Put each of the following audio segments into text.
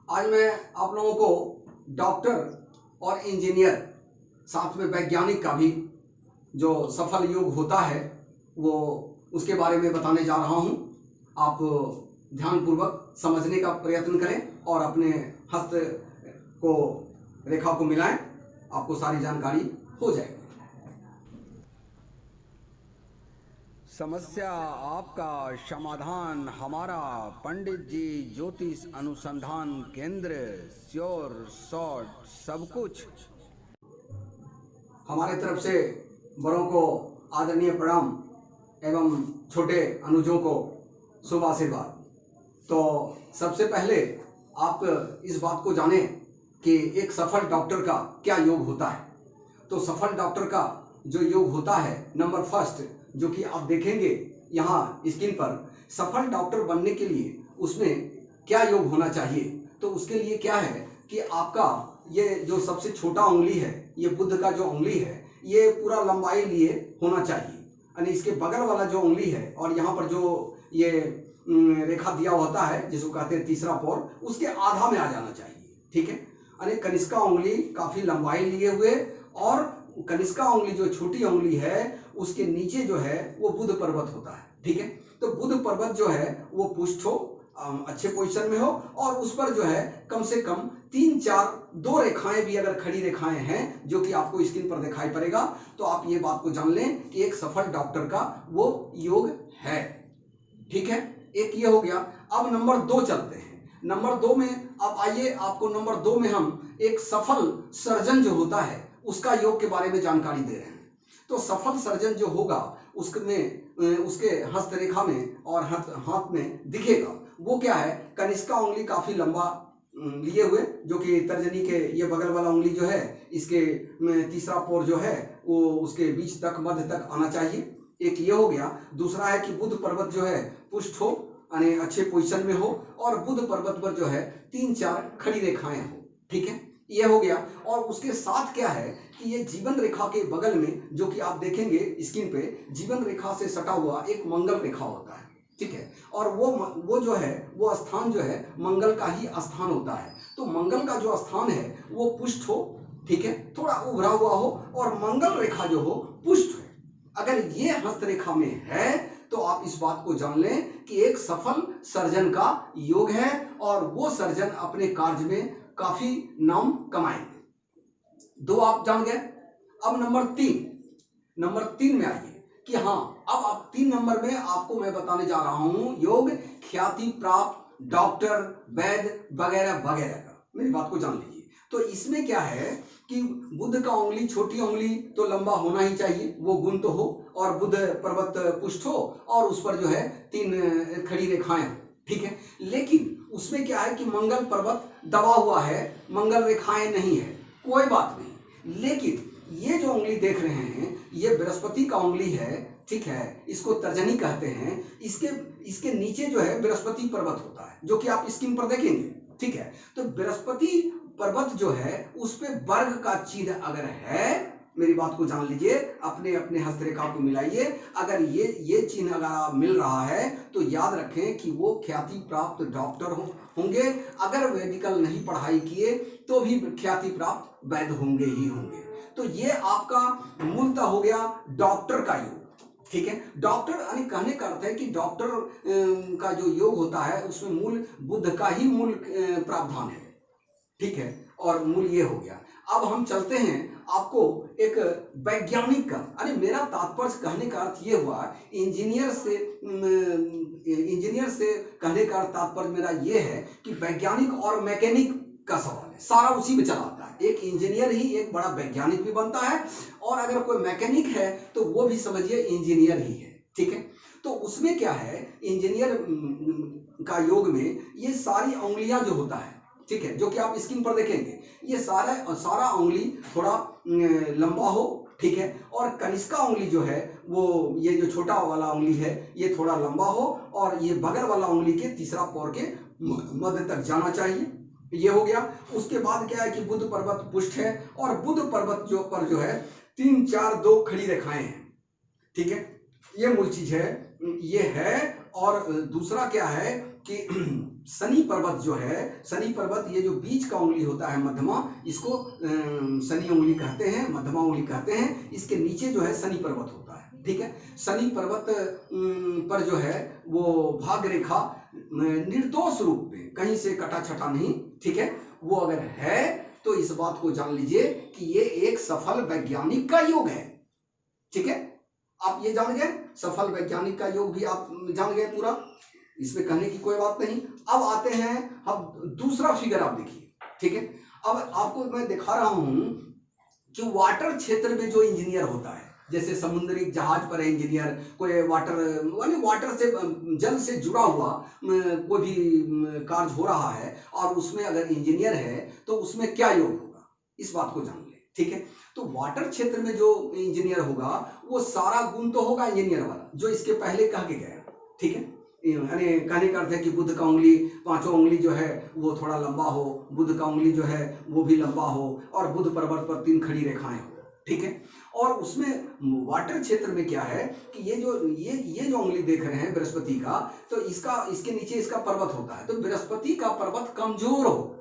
आज मैं आप लोगों को डॉक्टर और इंजीनियर साथ में वैज्ञानिक का भी जो सफल योग होता है वो उसके बारे में बताने जा रहा हूं। आप ध्यानपूर्वक समझने का प्रयत्न करें और अपने हस्त को रेखा को मिलाएं, आपको सारी जानकारी हो जाएगी। समस्या आपका समाधान हमारा, पंडित जी ज्योतिष अनुसंधान केंद्र, श्योर शॉर्ट सब कुछ। हमारे तरफ से बड़ों को आदरणीय प्रणाम एवं छोटे अनुजों को शुभ आशीर्वाद। तो सबसे पहले आप इस बात को जानें कि एक सफल डॉक्टर का क्या योग होता है। तो सफल डॉक्टर का जो योग होता है, नंबर फर्स्ट जो कि आप देखेंगे यहाँ स्क्रीन पर, सफल डॉक्टर बनने के लिए उसमें क्या योग होना चाहिए। तो उसके लिए क्या है कि आपका ये जो सबसे छोटा उंगली है, ये बुद्ध का जो उंगली है, ये पूरा लंबाई लिए होना चाहिए। यानी इसके बगल वाला जो उंगली है और यहाँ पर जो ये रेखा दिया होता है जिसको कहते हैं तीसरा पौर, उसके आधा में आ जाना चाहिए। ठीक है, यानी कनिष्का उंगली काफी लंबाई लिए हुए और कनिष्का उंगली जो छोटी उंगली है उसके नीचे जो है वो बुध पर्वत होता है। ठीक है, तो बुध पर्वत जो है वो पुष्ट हो, अच्छे पोजीशन में हो और उस पर जो है कम से कम 3-4 2 रेखाएं भी अगर खड़ी रेखाएं हैं जो कि आपको स्क्रीन पर दिखाई पड़ेगा, तो आप ये बात को जान लें कि एक सफल डॉक्टर का वो योग है। ठीक है, एक ये हो गया। अब नंबर 2 चलते हैं। नंबर 2 में अब आइए, आपको नंबर 2 में हम एक सफल सर्जन जो होता है उसका योग के बारे में जानकारी दे रहे हैं। तो सफल सर्जन जो होगा उसमें उसके हस्तरेखा में और हाथ में दिखेगा वो क्या है, कनिष्का उंगली काफी लंबा लिए हुए, जो कि तर्जनी के ये बगल वाला उंगली जो है इसके तीसरा पोर जो है वो उसके बीच तक, मध्य तक आना चाहिए। एक ये हो गया। दूसरा है कि बुध पर्वत जो है पुष्ट हो, यानी अच्छे पोजीशन में हो और बुध पर्वत पर जो है 3-4 खड़ी रेखाएं हो। ठीक है, ये हो गया। और उसके साथ क्या है कि ये जीवन रेखा के बगल में जो कि आप देखेंगे स्क्रीन पे, जीवन रेखा से सटा हुआ एक मंगल रेखा होता है। ठीक है, और वो जो है वो स्थान जो है मंगल का ही स्थान होता है। तो मंगल का जो स्थान है वो पुष्ट हो, ठीक है, थोड़ा उभरा हुआ हो और मंगल रेखा जो हो पुष्ट हो। अगर ये हस्तरेखा में है तो आप इस बात को जान लें कि एक सफल सर्जन का योग है और वो सर्जन अपने कार्य में काफी नाम कमाएंगे। 2 आप जान गए। अब नंबर 3 में आइए कि हाँ, अब आप 3 नंबर में आपको मैं बताने जा रहा हूं योग ख्याति प्राप्त डॉक्टर, वैद्य वगैरह वगैरह का। मेरी बात को जान लीजिए। तो इसमें क्या है कि बुध का उंगली, छोटी उंगली तो लंबा होना ही चाहिए, वो गुण तो हो, और बुध पर्वत पुष्ट हो और उस पर जो है 3 खड़ी रेखाएं हो। ठीक है, लेकिन उसमें क्या है कि मंगल पर्वत दबा हुआ है, मंगल रेखाएं नहीं है, कोई बात नहीं। लेकिन ये जो उंगली देख रहे हैं ये बृहस्पति का उंगली है। ठीक है, इसको तर्जनी कहते हैं। इसके नीचे जो है बृहस्पति पर्वत होता है जो कि आप स्क्रीन पर देखेंगे। ठीक है, तो बृहस्पति पर्वत जो है उस पे वर्ग का चिन्ह अगर है, मेरी बात को जान लीजिए, अपने अपने हस्तरेखा को मिलाइए, अगर ये चिन्ह अगर मिल रहा है तो याद रखें कि वो ख्याति प्राप्त डॉक्टर होंगे। अगर मेडिकल नहीं पढ़ाई किए तो भी ख्याति प्राप्त वैद्य होंगे ही होंगे। तो ये आपका मूलतः हो गया डॉक्टर का योग। ठीक है, डॉक्टर यानी कहने का अर्थ है कि डॉक्टर का जो योग होता है उसमें मूल बुद्ध का ही मूल प्रावधान है। ठीक है, और मूल ये हो गया। अब हम चलते हैं आपको एक वैज्ञानिक का, अरे मेरा तात्पर्य कहने का अर्थ ये हुआ, इंजीनियर से कहने का तात्पर्य मेरा ये है कि वैज्ञानिक और मैकेनिक का सवाल है, सारा उसी में चला आता है। एक इंजीनियर ही एक बड़ा वैज्ञानिक भी बनता है और अगर कोई मैकेनिक है तो वो भी समझिए इंजीनियर ही है। ठीक है, तो उसमें क्या है, इंजीनियर का योग में ये सारी उंगलियां जो होता है, ठीक है, जो कि आप स्क्रीन पर देखेंगे, ये सारा उंगली थोड़ा लंबा हो। ठीक है, और कनिष्का उंगली जो है वो, ये जो छोटा वाला उंगली है ये थोड़ा लंबा हो और ये बगल वाला उंगली के तीसरा पौर के मध्य तक जाना चाहिए। ये हो गया। उसके बाद क्या है कि बुध पर्वत पुष्ट है और बुध पर्वत जो है 3-4-2 खड़ी रेखाएं हैं। ठीक है, ये मूल चीज है, ये है। और दूसरा क्या है कि शनि पर्वत जो है, शनि पर्वत ये जो बीच का उंगली होता है मध्यमा, इसको शनि उंगली कहते हैं, मध्यमा उंगली कहते हैं। इसके नीचे जो है शनि पर्वत होता है, ठीक है। शनि पर्वत पर जो है वो भाग रेखा निर्दोष रूप में कहीं से कटा छटा नहीं, ठीक है, वो अगर है तो इस बात को जान लीजिए कि ये एक सफल वैज्ञानिक का योग है, ठीक है। आप ये जान गए, सफल वैज्ञानिक का योग भी आप जान गए पूरा, इसमें कहने की कोई बात नहीं। अब आते हैं, अब दूसरा फिगर आप देखिए, ठीक है। अब आपको मैं दिखा रहा हूं कि वाटर क्षेत्र में जो इंजीनियर होता है, जैसे समुद्री जहाज पर इंजीनियर, कोई वाटर से, जल से जुड़ा हुआ कोई भी कार्य हो रहा है और उसमें अगर इंजीनियर है तो उसमें क्या योग होगा, इस बात को जान ले, ठीक है। तो वाटर क्षेत्र में जो इंजीनियर होगा वो सारा गुण तो होगा इंजीनियर वाला जो इसके पहले कह के गया, ठीक है। यानी कहने का अर्थ है कि बुध का उंगली, पांचों उंगली जो है वो थोड़ा लंबा हो, बुध का उंगली जो है वो भी लंबा हो, और बुध पर्वत पर 3 खड़ी रेखाएं हो, ठीक है। और उसमें वाटर क्षेत्र में क्या है कि ये जो उंगली देख रहे हैं बृहस्पति का, तो इसके नीचे इसका पर्वत होता है, तो बृहस्पति का पर्वत कमजोर हो,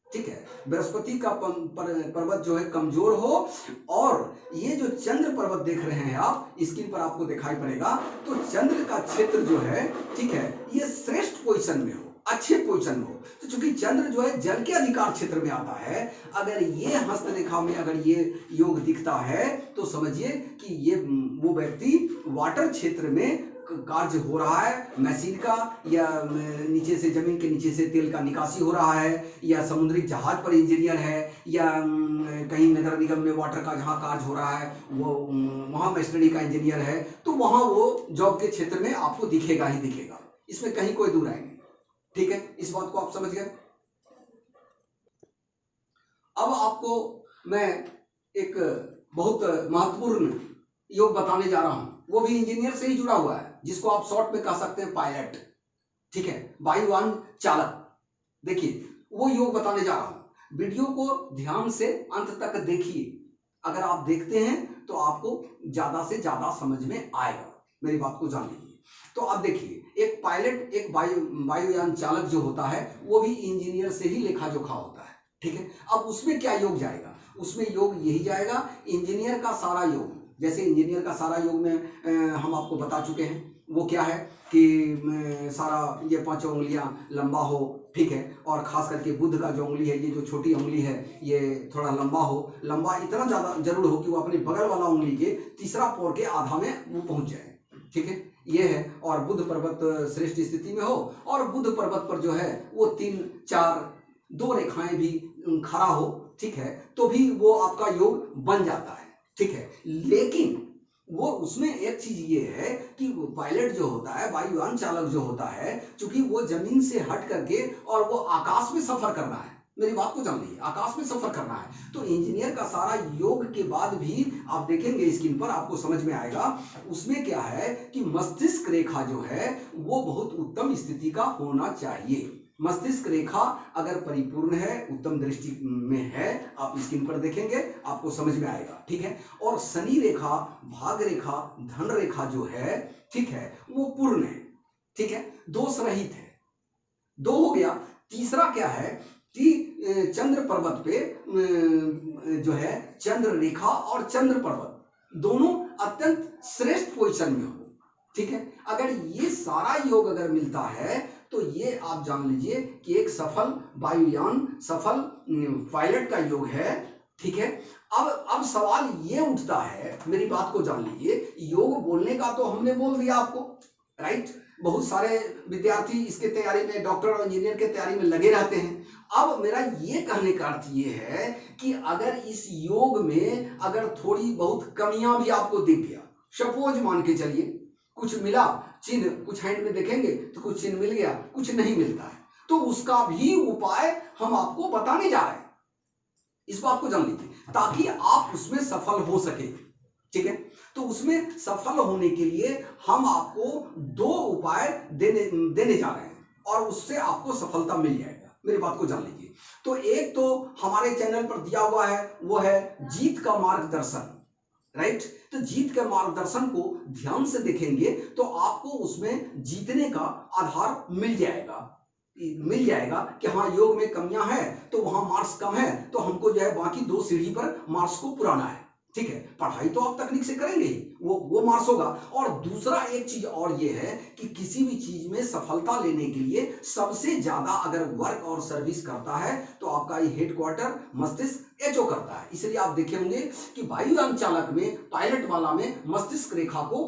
ठीक है, बृहस्पति का पर्वत जो है कमजोर हो। और ये जो चंद्र पर्वत देख रहे हैं आप, स्क्रीन पर आपको दिखाई पड़ेगा, तो चंद्र का क्षेत्र जो है, ठीक है, ये श्रेष्ठ पोजीशन में हो, अच्छे पोजीशन में हो। तो चूंकि चंद्र जो है जल के अधिकार क्षेत्र में आता है, अगर ये हस्तरेखा में अगर ये योग दिखता है तो समझिए कि ये वो व्यक्ति वाटर क्षेत्र में कार्य हो रहा है, मशीन का, या नीचे से, जमीन के नीचे से तेल का निकासी हो रहा है, या समुद्री जहाज पर इंजीनियर है, या कहीं नगर निगम में वाटर का जहां कार्य हो रहा है वो वहां मशीनरी का इंजीनियर है, तो वहां वो जॉब के क्षेत्र में आपको दिखेगा ही दिखेगा, इसमें कहीं कोई दूर आएंगे, ठीक है। इस बात को आप समझ गए। अब आपको मैं एक बहुत महत्वपूर्ण योग बताने जा रहा हूं, वो भी इंजीनियर से ही जुड़ा हुआ है, जिसको आप शॉर्ट में कह सकते हैं पायलट, ठीक है, वायुयान चालक। देखिए वो योग बताने जा रहा हूं, वीडियो को ध्यान से अंत तक देखिए, अगर आप देखते हैं तो आपको ज्यादा से ज्यादा समझ में आएगा, मेरी बात को जान लीजिए। तो आप देखिए, एक पायलट, एक वायुयान चालक जो होता है वो भी इंजीनियर से ही लेखा जोखा होता है, ठीक है। अब उसमें क्या योग जाएगा, उसमें योग यही जाएगा, इंजीनियर का सारा योग, जैसे इंजीनियर का सारा योग में हम आपको बता चुके हैं, वो क्या है कि सारा ये 5 उंगलियां लंबा हो, ठीक है, और खास करके बुध का जो उंगली है, ये जो छोटी उंगली है, ये थोड़ा लंबा हो, लंबा इतना ज्यादा जरूर हो कि वो अपने बगल वाला उंगली के तीसरा पोर के आधा में वो पहुंच जाए, ठीक है, ये है। और बुध पर्वत श्रेष्ठ स्थिति में हो, और बुध पर्वत पर जो है वो 3, 4, 2 रेखाएं भी खड़ा हो, ठीक है, तो भी वो आपका योग बन जाता है, ठीक है। लेकिन वो उसमें एक चीज ये है कि पायलट जो होता है, वायुयान चालक जो होता है, चूंकि वो जमीन से हट करके और वो आकाश में सफर करना है, मेरी बात को जान लीजिए, आकाश में सफर करना है, तो इंजीनियर का सारा योग के बाद भी आप देखेंगे स्क्रीन पर आपको समझ में आएगा, उसमें क्या है कि मस्तिष्क रेखा जो है वो बहुत उत्तम स्थिति का होना चाहिए। मस्तिष्क रेखा अगर परिपूर्ण है, उत्तम दृष्टि में है, आप स्क्रीन पर देखेंगे आपको समझ में आएगा, ठीक है। और शनि रेखा, भाग रेखा, धन रेखा जो है, ठीक है, वो पूर्ण है, ठीक है, दोष रहित है, 2 हो गया। तीसरा क्या है कि चंद्र पर्वत पे जो है चंद्र रेखा और चंद्र पर्वत दोनों अत्यंत श्रेष्ठ पोजीशन में हो, ठीक है। अगर ये सारा योग अगर मिलता है तो ये आप जान लीजिए कि एक सफल वायुयान, सफल पायलट का योग है, ठीक है। अब सवाल ये उठता है, मेरी बात को जान लीजिए, योग बोलने का तो हमने बोल दिया आपको, राइट, बहुत सारे विद्यार्थी इसके तैयारी में, डॉक्टर और इंजीनियर के तैयारी में लगे रहते हैं। अब मेरा ये कहने का अर्थ ये है कि अगर इस योग में अगर थोड़ी बहुत कमियां भी आपको दिख गया, सपोज मान के चलिए कुछ मिला चिन्ह, कुछ हैंड में देखेंगे तो कुछ चिन्ह मिल गया, कुछ नहीं मिलता है, तो उसका भी उपाय हम आपको बताने जा रहे हैं, इस बात को जान लीजिए, ताकि आप उसमें सफल हो सके, ठीक है। तो उसमें सफल होने के लिए हम आपको 2 उपाय देने जा रहे हैं और उससे आपको सफलता मिल जाएगा, मेरी बात को जान लीजिए। तो एक तो हमारे चैनल पर दिया हुआ है, वो है जीत का मार्गदर्शन, राइट। तो जीत के मार्गदर्शन को ध्यान से देखेंगे तो आपको उसमें जीतने का आधार मिल जाएगा, मिल जाएगा कि हाँ योग में कमियां हैं तो वहां मार्क्स कम है, तो हमको जो है बाकी 2 सीढ़ी पर मार्क्स को पुराना है। ठीक है, पढ़ाई तो आप तकनीक से करेंगे ही, वो मार्क्स होगा। और दूसरा एक चीज और ये है कि किसी भी चीज में सफलता लेने के लिए सबसे ज्यादा अगर वर्क और सर्विस करता है तो आपका ये हेडक्वार्टर मस्तिष्क एचओ करता है। इसलिए आप देखे होंगे कि वायुयान चालक में, पायलट वाला में मस्तिष्क रेखा को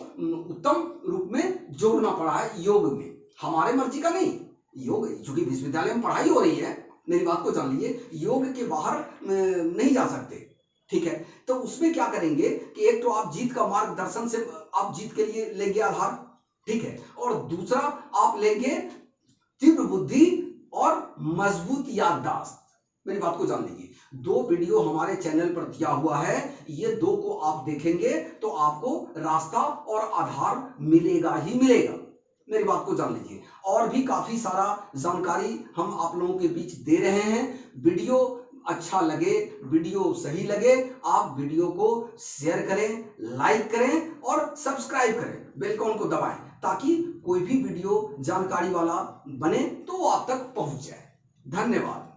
उत्तम रूप में जोड़ना पड़ा है योग में, हमारे मर्जी का नहीं। योग चूंकि विश्वविद्यालय में पढ़ाई हो रही है, मेरी बात को जान लीजिए, योग के बाहर नहीं जा सकते। ठीक है, तो उसमें क्या करेंगे कि एक तो आप जीत का मार्गदर्शन से आप जीत के लिए लेंगे आधार, ठीक है, और दूसरा आप लेंगे तीव्र बुद्धि और मजबूत याददाश्त। मेरी बात को जान लीजिए, 2 वीडियो हमारे चैनल पर दिया हुआ है, ये 2 को आप देखेंगे तो आपको रास्ता और आधार मिलेगा ही मिलेगा। मेरी बात को जान लीजिए, और भी काफी सारा जानकारी हम आप लोगों के बीच दे रहे हैं। वीडियो अच्छा लगे, वीडियो सही लगे, आप वीडियो को शेयर करें, लाइक करें और सब्सक्राइब करें, बेल आइकन को दबाएं ताकि कोई भी वीडियो जानकारी वाला बने तो वो आप तक पहुंच जाए। धन्यवाद।